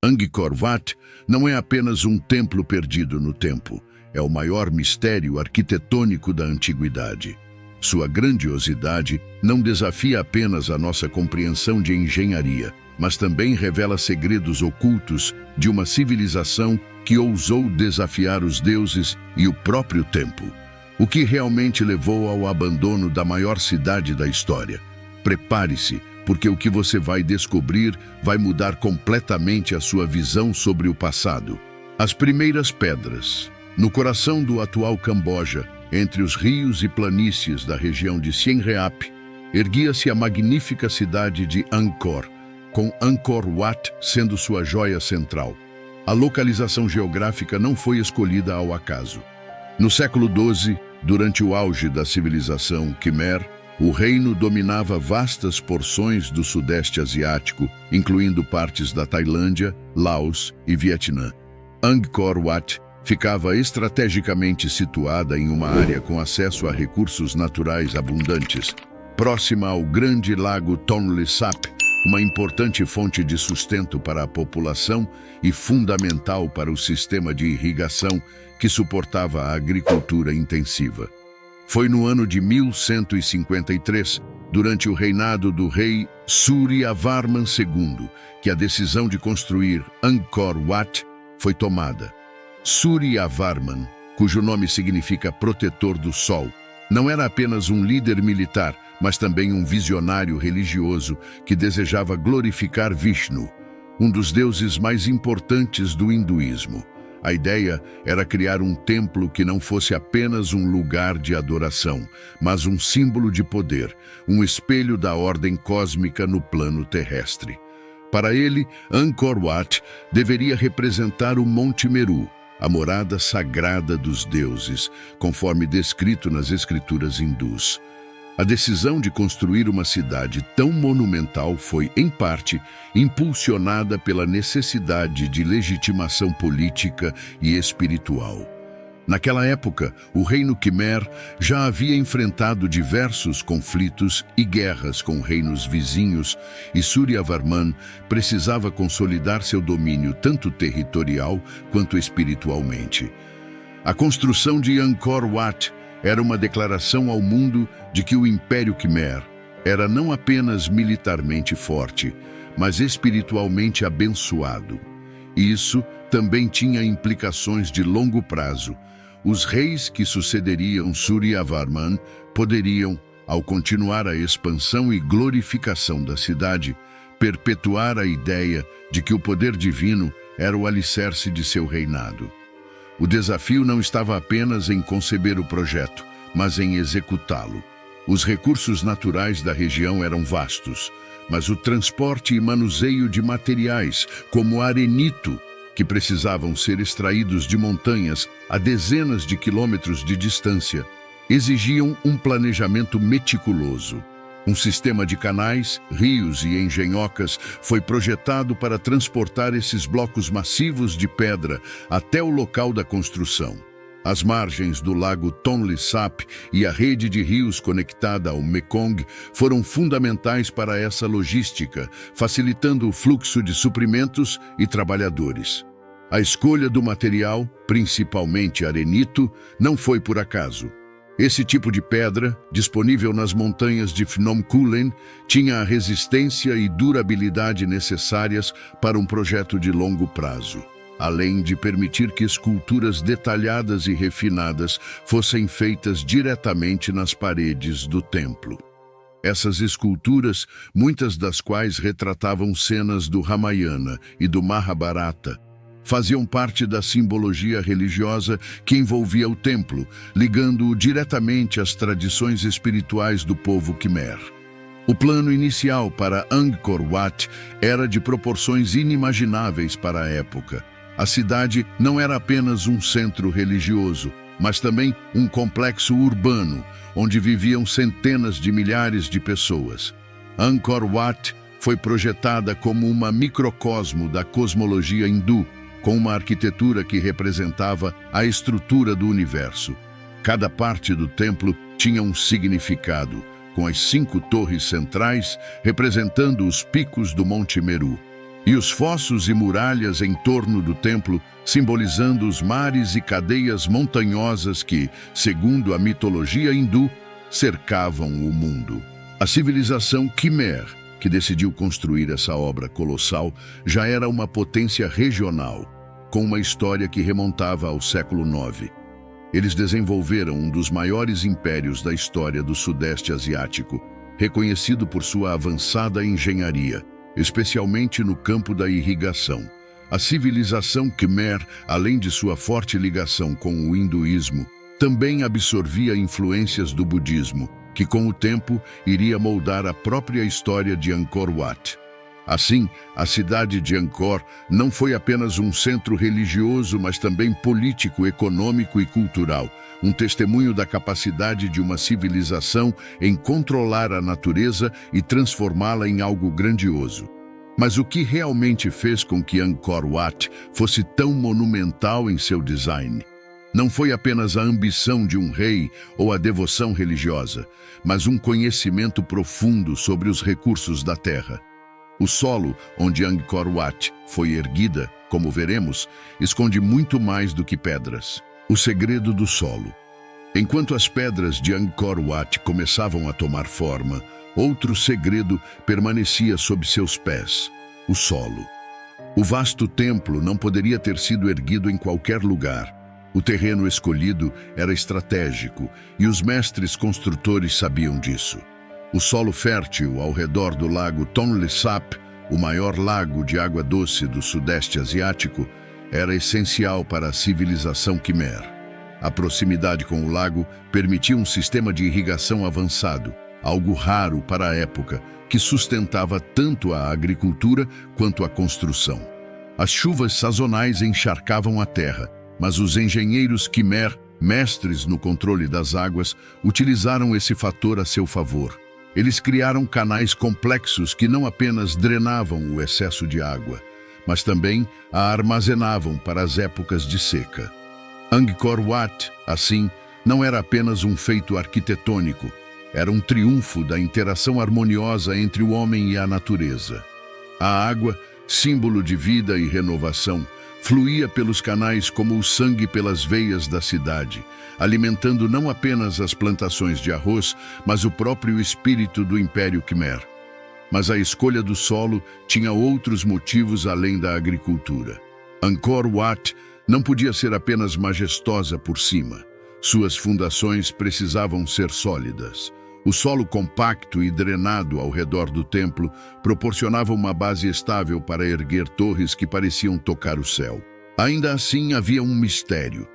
Angkor Wat não é apenas um templo perdido no tempo, é o maior mistério arquitetônico da antiguidade. Sua grandiosidade não desafia apenas a nossa compreensão de engenharia, mas também revela segredos ocultos de uma civilização que ousou desafiar os deuses e o próprio tempo, o que realmente levou ao abandono da maior cidade da história. Prepare-se, porque o que você vai descobrir vai mudar completamente a sua visão sobre o passado. As primeiras pedras. No coração do atual Camboja, entre os rios e planícies da região de Siem Reap, erguia-se a magnífica cidade de Angkor, com Angkor Wat sendo sua joia central. A localização geográfica não foi escolhida ao acaso. No século XII, durante o auge da civilização Khmer, o reino dominava vastas porções do Sudeste Asiático, incluindo partes da Tailândia, Laos e Vietnã. Angkor Wat ficava estrategicamente situada em uma área com acesso a recursos naturais abundantes, próxima ao grande lago Tonle Sap, uma importante fonte de sustento para a população e fundamental para o sistema de irrigação que suportava a agricultura intensiva. Foi no ano de 1153, durante o reinado do rei Suryavarman II, que a decisão de construir Angkor Wat foi tomada. Suryavarman, cujo nome significa protetor do sol, não era apenas um líder militar, mas também um visionário religioso que desejava glorificar Vishnu, um dos deuses mais importantes do hinduísmo. A ideia era criar um templo que não fosse apenas um lugar de adoração, mas um símbolo de poder, um espelho da ordem cósmica no plano terrestre. Para ele, Angkor Wat deveria representar o Monte Meru, a morada sagrada dos deuses, conforme descrito nas escrituras hindus. A decisão de construir uma cidade tão monumental foi, em parte, impulsionada pela necessidade de legitimação política e espiritual. Naquela época, o reino Khmer já havia enfrentado diversos conflitos e guerras com reinos vizinhos, e Suryavarman precisava consolidar seu domínio tanto territorial quanto espiritualmente. A construção de Angkor Wat era uma declaração ao mundo de que o Império Khmer era não apenas militarmente forte, mas espiritualmente abençoado. Isso também tinha implicações de longo prazo. Os reis que sucederiam Suryavarman poderiam, ao continuar a expansão e glorificação da cidade, perpetuar a ideia de que o poder divino era o alicerce de seu reinado. O desafio não estava apenas em conceber o projeto, mas em executá-lo. Os recursos naturais da região eram vastos, mas o transporte e manuseio de materiais, como arenito, que precisavam ser extraídos de montanhas a dezenas de quilômetros de distância, exigiam um planejamento meticuloso. Um sistema de canais, rios e engenhocas foi projetado para transportar esses blocos massivos de pedra até o local da construção. As margens do lago Tonle Sap e a rede de rios conectada ao Mekong foram fundamentais para essa logística, facilitando o fluxo de suprimentos e trabalhadores. A escolha do material, principalmente arenito, não foi por acaso. Esse tipo de pedra, disponível nas montanhas de Phnom Kulen, tinha a resistência e durabilidade necessárias para um projeto de longo prazo, além de permitir que esculturas detalhadas e refinadas fossem feitas diretamente nas paredes do templo. Essas esculturas, muitas das quais retratavam cenas do Ramayana e do Mahabharata, faziam parte da simbologia religiosa que envolvia o templo, ligando-o diretamente às tradições espirituais do povo Khmer. O plano inicial para Angkor Wat era de proporções inimagináveis para a época. A cidade não era apenas um centro religioso, mas também um complexo urbano, onde viviam centenas de milhares de pessoas. Angkor Wat foi projetada como uma microcosmo da cosmologia hindu, com uma arquitetura que representava a estrutura do universo. Cada parte do templo tinha um significado, com as 5 torres centrais representando os picos do Monte Meru. E os fossos e muralhas em torno do templo, simbolizando os mares e cadeias montanhosas que, segundo a mitologia hindu, cercavam o mundo. A civilização Khmer, que decidiu construir essa obra colossal, já era uma potência regional, com uma história que remontava ao século IX. Eles desenvolveram um dos maiores impérios da história do Sudeste Asiático, reconhecido por sua avançada engenharia, especialmente no campo da irrigação. A civilização Khmer, além de sua forte ligação com o hinduísmo, também absorvia influências do budismo, que com o tempo iria moldar a própria história de Angkor Wat. Assim, a cidade de Angkor não foi apenas um centro religioso, mas também político, econômico e cultural, um testemunho da capacidade de uma civilização em controlar a natureza e transformá-la em algo grandioso. Mas o que realmente fez com que Angkor Wat fosse tão monumental em seu design? Não foi apenas a ambição de um rei ou a devoção religiosa, mas um conhecimento profundo sobre os recursos da terra. O solo onde Angkor Wat foi erguida, como veremos, esconde muito mais do que pedras. O segredo do solo. Enquanto as pedras de Angkor Wat começavam a tomar forma, outro segredo permanecia sob seus pés: o solo. O vasto templo não poderia ter sido erguido em qualquer lugar. O terreno escolhido era estratégico e os mestres construtores sabiam disso. O solo fértil ao redor do lago Tonle Sap, o maior lago de água doce do Sudeste Asiático, era essencial para a civilização Khmer. A proximidade com o lago permitia um sistema de irrigação avançado, algo raro para a época, que sustentava tanto a agricultura quanto a construção. As chuvas sazonais encharcavam a terra, mas os engenheiros Khmer, mestres no controle das águas, utilizaram esse fator a seu favor. Eles criaram canais complexos que não apenas drenavam o excesso de água, mas também a armazenavam para as épocas de seca. Angkor Wat, assim, não era apenas um feito arquitetônico, era um triunfo da interação harmoniosa entre o homem e a natureza. A água, símbolo de vida e renovação, fluía pelos canais como o sangue pelas veias da cidade, alimentando não apenas as plantações de arroz, mas o próprio espírito do Império Khmer. Mas a escolha do solo tinha outros motivos além da agricultura. Angkor Wat não podia ser apenas majestosa por cima. Suas fundações precisavam ser sólidas. O solo compacto e drenado ao redor do templo proporcionava uma base estável para erguer torres que pareciam tocar o céu. Ainda assim, havia um mistério.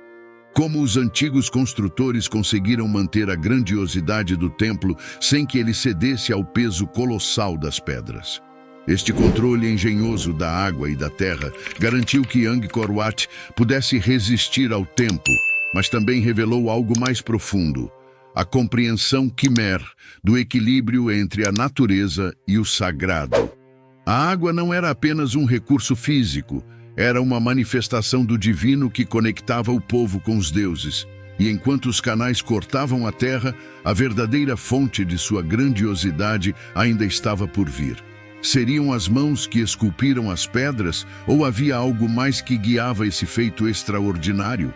Como os antigos construtores conseguiram manter a grandiosidade do templo sem que ele cedesse ao peso colossal das pedras? Este controle engenhoso da água e da terra garantiu que Angkor Wat pudesse resistir ao tempo, mas também revelou algo mais profundo: a compreensão Khmer do equilíbrio entre a natureza e o sagrado. A água não era apenas um recurso físico, era uma manifestação do divino que conectava o povo com os deuses. E enquanto os canais cortavam a terra, a verdadeira fonte de sua grandiosidade ainda estava por vir. Seriam as mãos que esculpiram as pedras, ou havia algo mais que guiava esse feito extraordinário?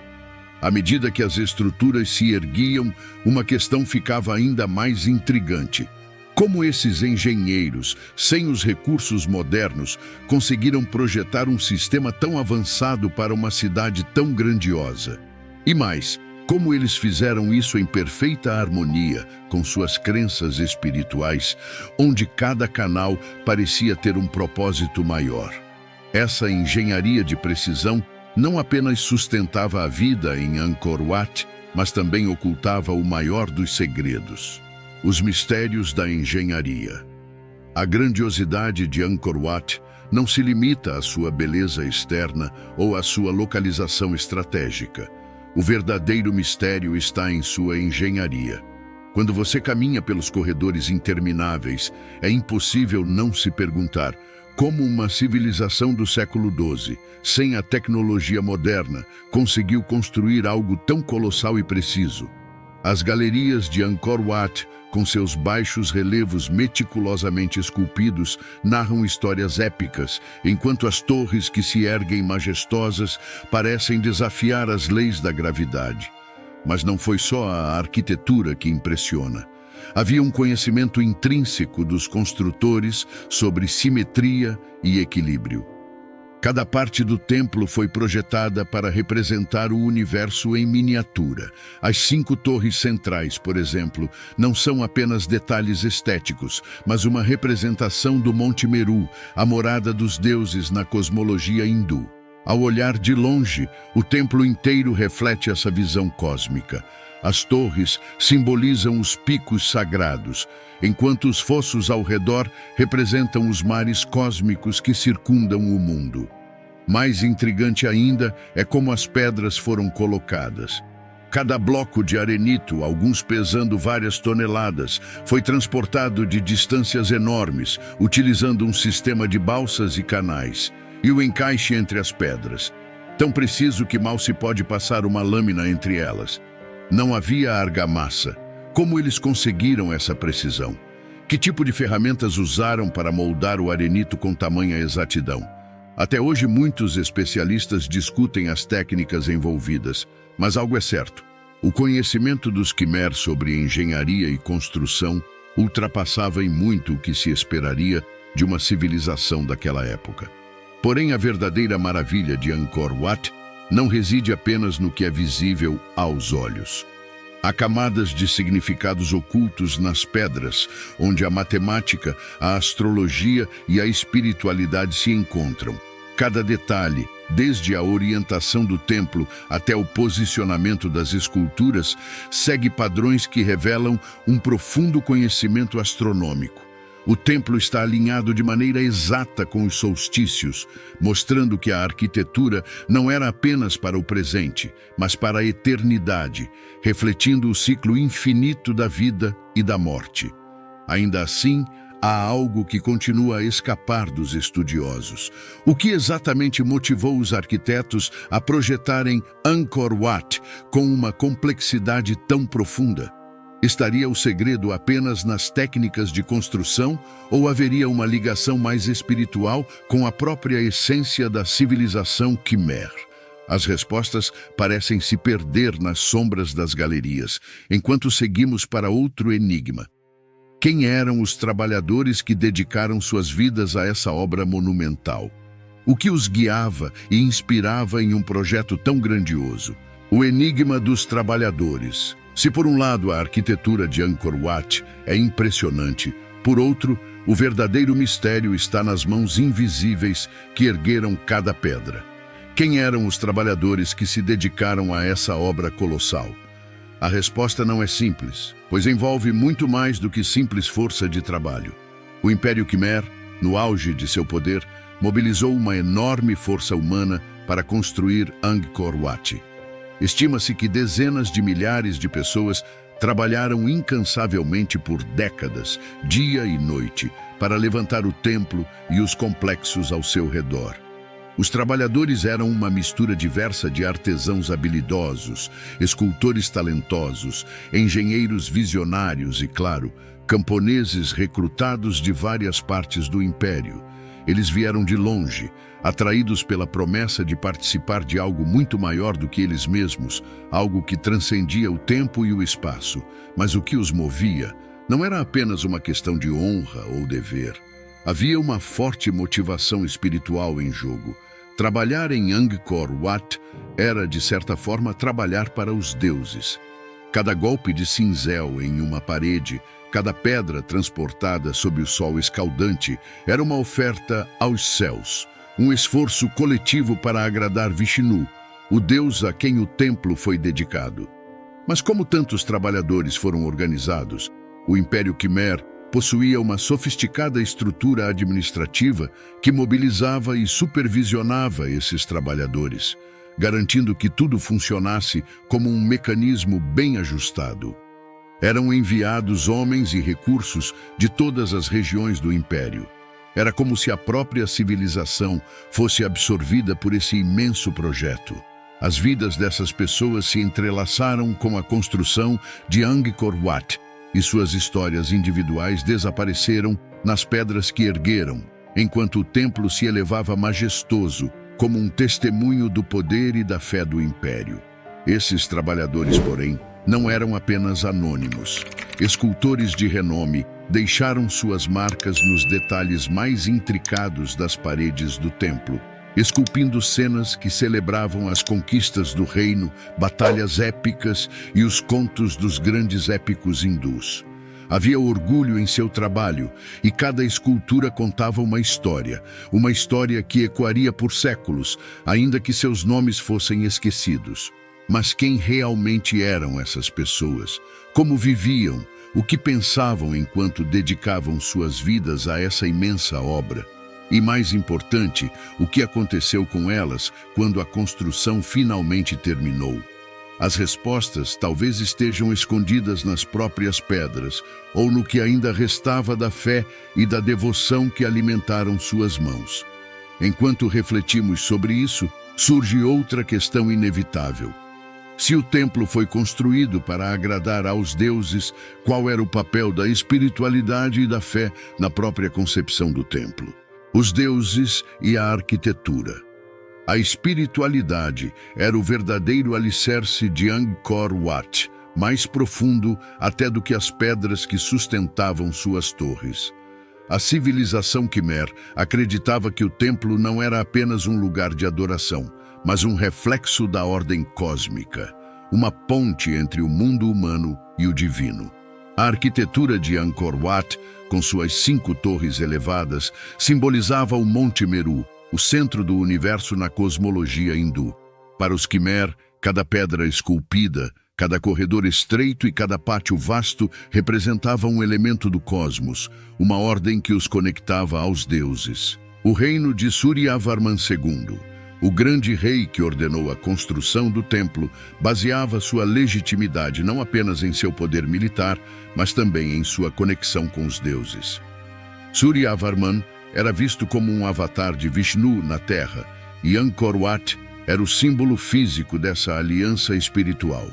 À medida que as estruturas se erguiam, uma questão ficava ainda mais intrigante. Como esses engenheiros, sem os recursos modernos, conseguiram projetar um sistema tão avançado para uma cidade tão grandiosa? E mais, como eles fizeram isso em perfeita harmonia com suas crenças espirituais, onde cada canal parecia ter um propósito maior? Essa engenharia de precisão não apenas sustentava a vida em Angkor Wat, mas também ocultava o maior dos segredos: os mistérios da engenharia. A grandiosidade de Angkor Wat não se limita à sua beleza externa ou à sua localização estratégica. O verdadeiro mistério está em sua engenharia. Quando você caminha pelos corredores intermináveis, é impossível não se perguntar como uma civilização do século XII, sem a tecnologia moderna, conseguiu construir algo tão colossal e preciso. As galerias de Angkor Wat com seus baixos relevos meticulosamente esculpidos, narram histórias épicas, enquanto as torres que se erguem majestosas parecem desafiar as leis da gravidade. Mas não foi só a arquitetura que impressiona. Havia um conhecimento intrínseco dos construtores sobre simetria e equilíbrio. Cada parte do templo foi projetada para representar o universo em miniatura. As 5 torres centrais, por exemplo, não são apenas detalhes estéticos, mas uma representação do Monte Meru, a morada dos deuses na cosmologia hindu. Ao olhar de longe, o templo inteiro reflete essa visão cósmica. As torres simbolizam os picos sagrados, enquanto os fossos ao redor representam os mares cósmicos que circundam o mundo. Mais intrigante ainda é como as pedras foram colocadas. Cada bloco de arenito, alguns pesando várias toneladas, foi transportado de distâncias enormes, utilizando um sistema de balsas e canais. E o encaixe entre as pedras, tão preciso que mal se pode passar uma lâmina entre elas. Não havia argamassa. Como eles conseguiram essa precisão? Que tipo de ferramentas usaram para moldar o arenito com tamanha exatidão? Até hoje muitos especialistas discutem as técnicas envolvidas, mas algo é certo. O conhecimento dos Khmer sobre engenharia e construção ultrapassava em muito o que se esperaria de uma civilização daquela época. Porém, a verdadeira maravilha de Angkor Wat não reside apenas no que é visível aos olhos. Há camadas de significados ocultos nas pedras, onde a matemática, a astrologia e a espiritualidade se encontram. Cada detalhe, desde a orientação do templo até o posicionamento das esculturas, segue padrões que revelam um profundo conhecimento astronômico. O templo está alinhado de maneira exata com os solstícios, mostrando que a arquitetura não era apenas para o presente, mas para a eternidade, refletindo o ciclo infinito da vida e da morte. Ainda assim, há algo que continua a escapar dos estudiosos. O que exatamente motivou os arquitetos a projetarem Angkor Wat com uma complexidade tão profunda? Estaria o segredo apenas nas técnicas de construção ou haveria uma ligação mais espiritual com a própria essência da civilização Khmer? As respostas parecem se perder nas sombras das galerias, enquanto seguimos para outro enigma. Quem eram os trabalhadores que dedicaram suas vidas a essa obra monumental? O que os guiava e inspirava em um projeto tão grandioso? O enigma dos trabalhadores. Se por um lado a arquitetura de Angkor Wat é impressionante, por outro, o verdadeiro mistério está nas mãos invisíveis que ergueram cada pedra. Quem eram os trabalhadores que se dedicaram a essa obra colossal? A resposta não é simples, pois envolve muito mais do que simples força de trabalho. O Império Khmer, no auge de seu poder, mobilizou uma enorme força humana para construir Angkor Wat. Estima-se que dezenas de milhares de pessoas trabalharam incansavelmente por décadas, dia e noite, para levantar o templo e os complexos ao seu redor. Os trabalhadores eram uma mistura diversa de artesãos habilidosos, escultores talentosos, engenheiros visionários e, claro, camponeses recrutados de várias partes do império. Eles vieram de longe, atraídos pela promessa de participar de algo muito maior do que eles mesmos, algo que transcendia o tempo e o espaço. Mas o que os movia não era apenas uma questão de honra ou dever. Havia uma forte motivação espiritual em jogo. Trabalhar em Angkor Wat era, de certa forma, trabalhar para os deuses. Cada golpe de cinzel em uma parede, cada pedra transportada sob o sol escaldante era uma oferta aos céus, um esforço coletivo para agradar Vishnu, o deus a quem o templo foi dedicado. Mas como tantos trabalhadores foram organizados, o Império Khmer possuía uma sofisticada estrutura administrativa que mobilizava e supervisionava esses trabalhadores, garantindo que tudo funcionasse como um mecanismo bem ajustado. Eram enviados homens e recursos de todas as regiões do império. Era como se a própria civilização fosse absorvida por esse imenso projeto. As vidas dessas pessoas se entrelaçaram com a construção de Angkor Wat, e suas histórias individuais desapareceram nas pedras que ergueram, enquanto o templo se elevava majestoso, como um testemunho do poder e da fé do império. Esses trabalhadores, porém, não eram apenas anônimos. Escultores de renome deixaram suas marcas nos detalhes mais intricados das paredes do templo, esculpindo cenas que celebravam as conquistas do reino, batalhas épicas e os contos dos grandes épicos hindus. Havia orgulho em seu trabalho, e cada escultura contava uma história que ecoaria por séculos, ainda que seus nomes fossem esquecidos. Mas quem realmente eram essas pessoas? Como viviam? O que pensavam enquanto dedicavam suas vidas a essa imensa obra? E mais importante, o que aconteceu com elas quando a construção finalmente terminou? As respostas talvez estejam escondidas nas próprias pedras, ou no que ainda restava da fé e da devoção que alimentaram suas mãos. Enquanto refletimos sobre isso, surge outra questão inevitável. Se o templo foi construído para agradar aos deuses, qual era o papel da espiritualidade e da fé na própria concepção do templo? Os deuses e a arquitetura. A espiritualidade era o verdadeiro alicerce de Angkor Wat, mais profundo até do que as pedras que sustentavam suas torres. A civilização Khmer acreditava que o templo não era apenas um lugar de adoração, mas um reflexo da ordem cósmica, uma ponte entre o mundo humano e o divino. A arquitetura de Angkor Wat, com suas 5 torres elevadas, simbolizava o Monte Meru, o centro do universo na cosmologia hindu. Para os Khmer, cada pedra esculpida, cada corredor estreito e cada pátio vasto representava um elemento do cosmos, uma ordem que os conectava aos deuses. O reino de Suryavarman II, o grande rei que ordenou a construção do templo, baseava sua legitimidade não apenas em seu poder militar, mas também em sua conexão com os deuses. Suryavarman era visto como um avatar de Vishnu na Terra, e Angkor Wat era o símbolo físico dessa aliança espiritual.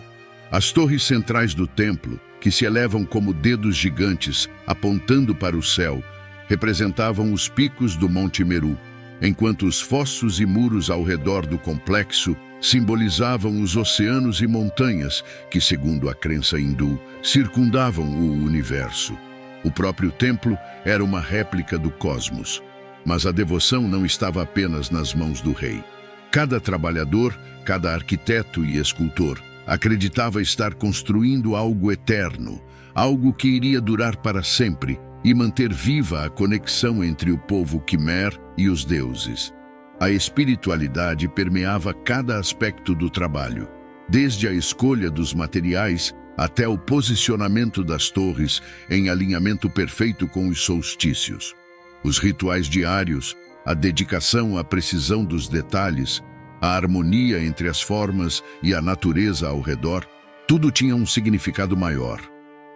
As torres centrais do templo, que se elevam como dedos gigantes apontando para o céu, representavam os picos do Monte Meru, enquanto os fossos e muros ao redor do complexo simbolizavam os oceanos e montanhas que, segundo a crença hindu, circundavam o universo. O próprio templo era uma réplica do cosmos, mas a devoção não estava apenas nas mãos do rei. Cada trabalhador, cada arquiteto e escultor acreditava estar construindo algo eterno, algo que iria durar para sempre e manter viva a conexão entre o povo Khmer e os deuses. A espiritualidade permeava cada aspecto do trabalho, desde a escolha dos materiais até o posicionamento das torres em alinhamento perfeito com os solstícios. Os rituais diários, a dedicação à precisão dos detalhes, a harmonia entre as formas e a natureza ao redor, tudo tinha um significado maior.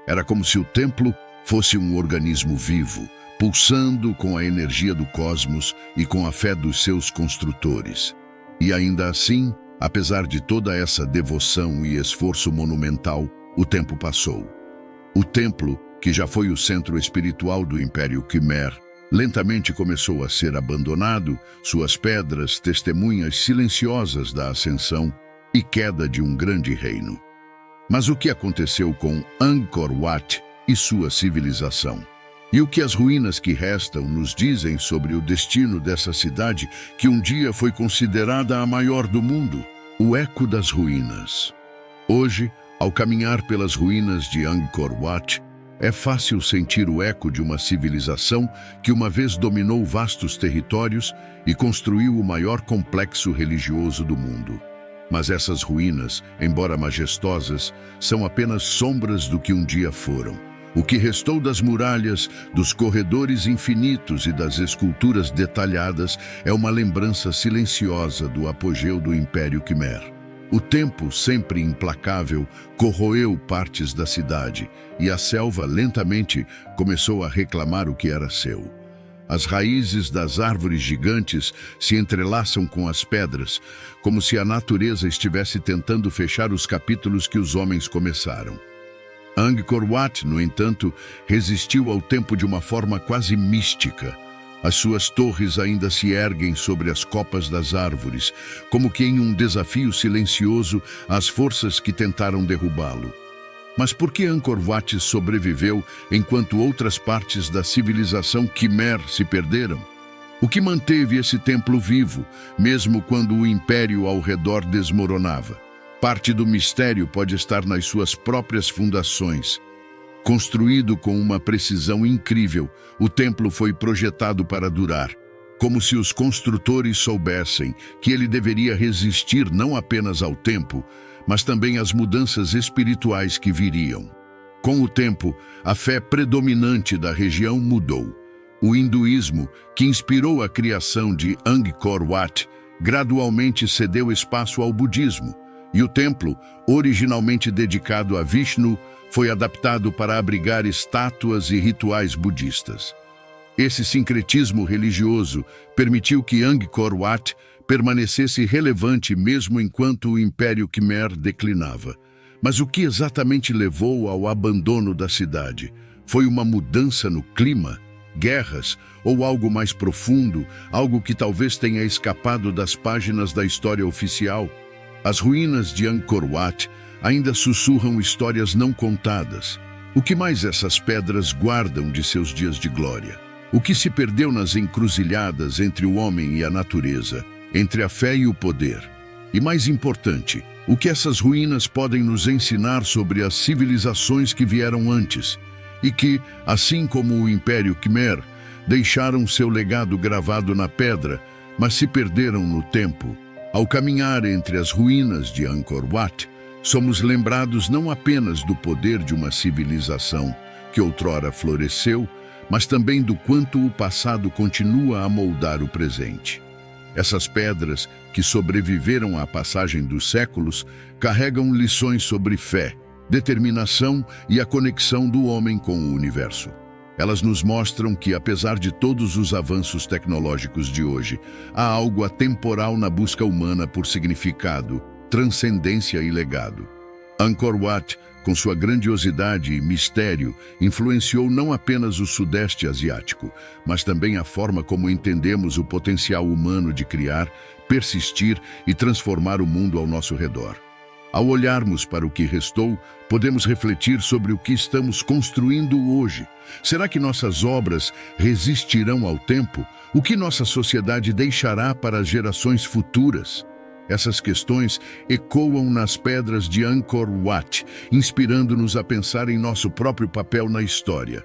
Era como se o templo fosse um organismo vivo, pulsando com a energia do cosmos e com a fé dos seus construtores. E ainda assim, apesar de toda essa devoção e esforço monumental, o tempo passou. O templo, que já foi o centro espiritual do Império Khmer, lentamente começou a ser abandonado, suas pedras testemunhas silenciosas da ascensão e queda de um grande reino. Mas o que aconteceu com Angkor Wat e sua civilização? E o que as ruínas que restam nos dizem sobre o destino dessa cidade que um dia foi considerada a maior do mundo? O eco das ruínas. Hoje, ao caminhar pelas ruínas de Angkor Wat, é fácil sentir o eco de uma civilização que uma vez dominou vastos territórios e construiu o maior complexo religioso do mundo. Mas essas ruínas, embora majestosas, são apenas sombras do que um dia foram. O que restou das muralhas, dos corredores infinitos e das esculturas detalhadas é uma lembrança silenciosa do apogeu do Império Khmer. O tempo, sempre implacável, corroeu partes da cidade e a selva lentamente começou a reclamar o que era seu. As raízes das árvores gigantes se entrelaçam com as pedras, como se a natureza estivesse tentando fechar os capítulos que os homens começaram. Angkor Wat, no entanto, resistiu ao tempo de uma forma quase mística. As suas torres ainda se erguem sobre as copas das árvores, como que em um desafio silencioso às forças que tentaram derrubá-lo. Mas por que Angkor Wat sobreviveu enquanto outras partes da civilização Khmer se perderam? O que manteve esse templo vivo, mesmo quando o império ao redor desmoronava? Parte do mistério pode estar nas suas próprias fundações. Construído com uma precisão incrível, o templo foi projetado para durar, como se os construtores soubessem que ele deveria resistir não apenas ao tempo, mas também às mudanças espirituais que viriam. Com o tempo, a fé predominante da região mudou. O hinduísmo, que inspirou a criação de Angkor Wat, gradualmente cedeu espaço ao budismo, e o templo, originalmente dedicado a Vishnu, foi adaptado para abrigar estátuas e rituais budistas. Esse sincretismo religioso permitiu que Angkor Wat permanecesse relevante mesmo enquanto o Império Khmer declinava. Mas o que exatamente levou ao abandono da cidade? Foi uma mudança no clima? Guerras? Ou algo mais profundo, algo que talvez tenha escapado das páginas da história oficial? As ruínas de Angkor Wat ainda sussurram histórias não contadas. O que mais essas pedras guardam de seus dias de glória? O que se perdeu nas encruzilhadas entre o homem e a natureza, entre a fé e o poder? E mais importante, o que essas ruínas podem nos ensinar sobre as civilizações que vieram antes e que, assim como o Império Khmer, deixaram seu legado gravado na pedra, mas se perderam no tempo? Ao caminhar entre as ruínas de Angkor Wat, somos lembrados não apenas do poder de uma civilização que outrora floresceu, mas também do quanto o passado continua a moldar o presente. Essas pedras, que sobreviveram à passagem dos séculos, carregam lições sobre fé, determinação e a conexão do homem com o universo. Elas nos mostram que, apesar de todos os avanços tecnológicos de hoje, há algo atemporal na busca humana por significado, transcendência e legado. Angkor Wat, com sua grandiosidade e mistério, influenciou não apenas o Sudeste Asiático, mas também a forma como entendemos o potencial humano de criar, persistir e transformar o mundo ao nosso redor. Ao olharmos para o que restou, podemos refletir sobre o que estamos construindo hoje. Será que nossas obras resistirão ao tempo? O que nossa sociedade deixará para as gerações futuras? Essas questões ecoam nas pedras de Angkor Wat, inspirando-nos a pensar em nosso próprio papel na história.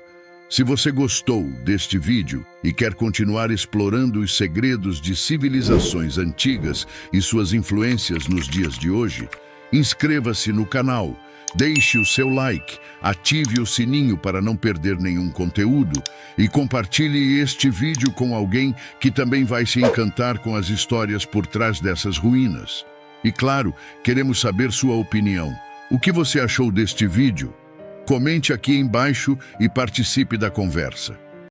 Se você gostou deste vídeo e quer continuar explorando os segredos de civilizações antigas e suas influências nos dias de hoje, inscreva-se no canal, deixe o seu like, ative o sininho para não perder nenhum conteúdo e compartilhe este vídeo com alguém que também vai se encantar com as histórias por trás dessas ruínas. E claro, queremos saber sua opinião. O que você achou deste vídeo? Comente aqui embaixo e participe da conversa.